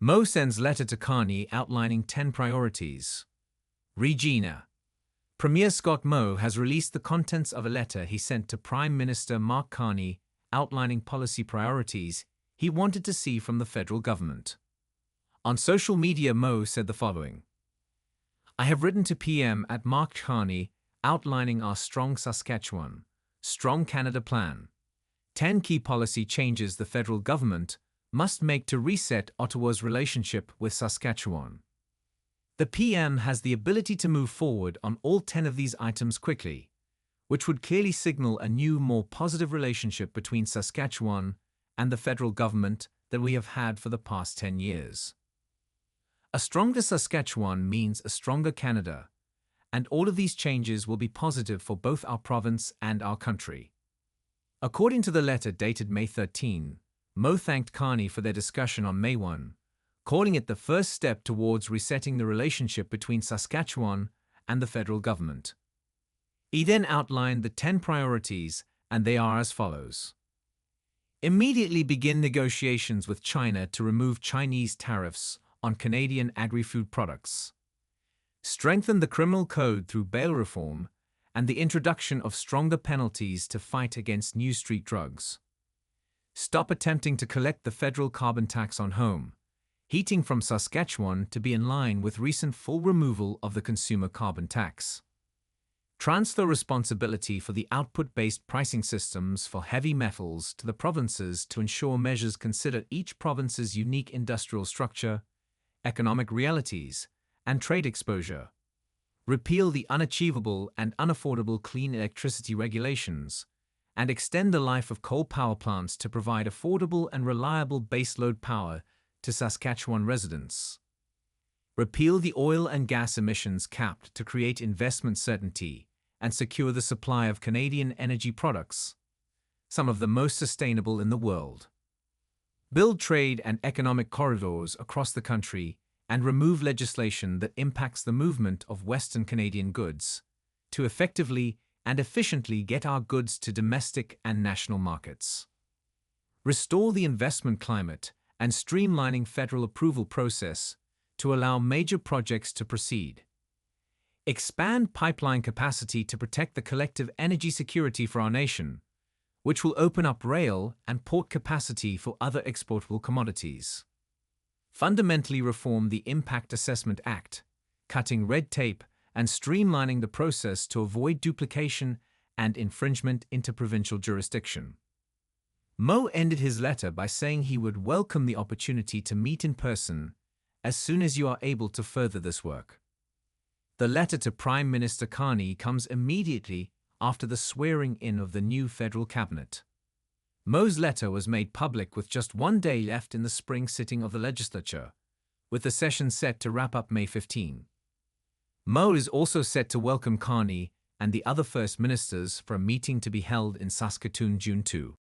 Moe sends letter to Carney outlining 10 priorities. REGINA. Premier Scott Moe has released the contents of a letter he sent to Prime Minister Mark Carney outlining policy priorities he wanted to see from the federal government. On social media, Moe said the following: "I have written to PM at Mark Carney outlining our Strong Saskatchewan, Strong Canada plan. 10 key policy changes the federal government must make to reset Ottawa's relationship with Saskatchewan. The PM has the ability to move forward on all 10 of these items quickly, which would clearly signal a new, more positive relationship between Saskatchewan and the federal government than we have had for the past 10 years. A stronger Saskatchewan means a stronger Canada, and all of these changes will be positive for both our province and our country." According to the letter dated May 13, Moe thanked Carney for their discussion on May 1, calling it the first step towards resetting the relationship between Saskatchewan and the federal government. He then outlined the 10 priorities, and they are as follows. Immediately begin negotiations with China to remove Chinese tariffs on Canadian agri-food products. Strengthen the criminal code through bail reform and the introduction of stronger penalties to fight against new street drugs. Stop attempting to collect the federal carbon tax on home heating from Saskatchewan to be in line with recent full removal of the consumer carbon tax. Transfer responsibility for the output-based pricing systems for heavy metals to the provinces to ensure measures consider each province's unique industrial structure, economic realities, and trade exposure. Repeal the unachievable and unaffordable clean electricity regulations, and extend the life of coal power plants to provide affordable and reliable baseload power to Saskatchewan residents. Repeal the oil and gas emissions cap to create investment certainty and secure the supply of Canadian energy products, some of the most sustainable in the world. Build trade and economic corridors across the country and remove legislation that impacts the movement of Western Canadian goods to effectively and efficiently get our goods to domestic and national markets. Restore the investment climate and streamlining federal approval process to allow major projects to proceed. Expand pipeline capacity to protect the collective energy security for our nation, which will open up rail and port capacity for other exportable commodities. Fundamentally reform the Impact Assessment Act, cutting red tape and streamlining the process to avoid duplication and infringement into provincial jurisdiction. Moe ended his letter by saying he would welcome the opportunity to meet in person as soon as you are able to further this work. The letter to Prime Minister Carney comes immediately after the swearing-in of the new federal cabinet. Moe's letter was made public with just one day left in the spring sitting of the legislature, with the session set to wrap up May 15. Moe is also set to welcome Carney and the other First Ministers for a meeting to be held in Saskatoon June 2.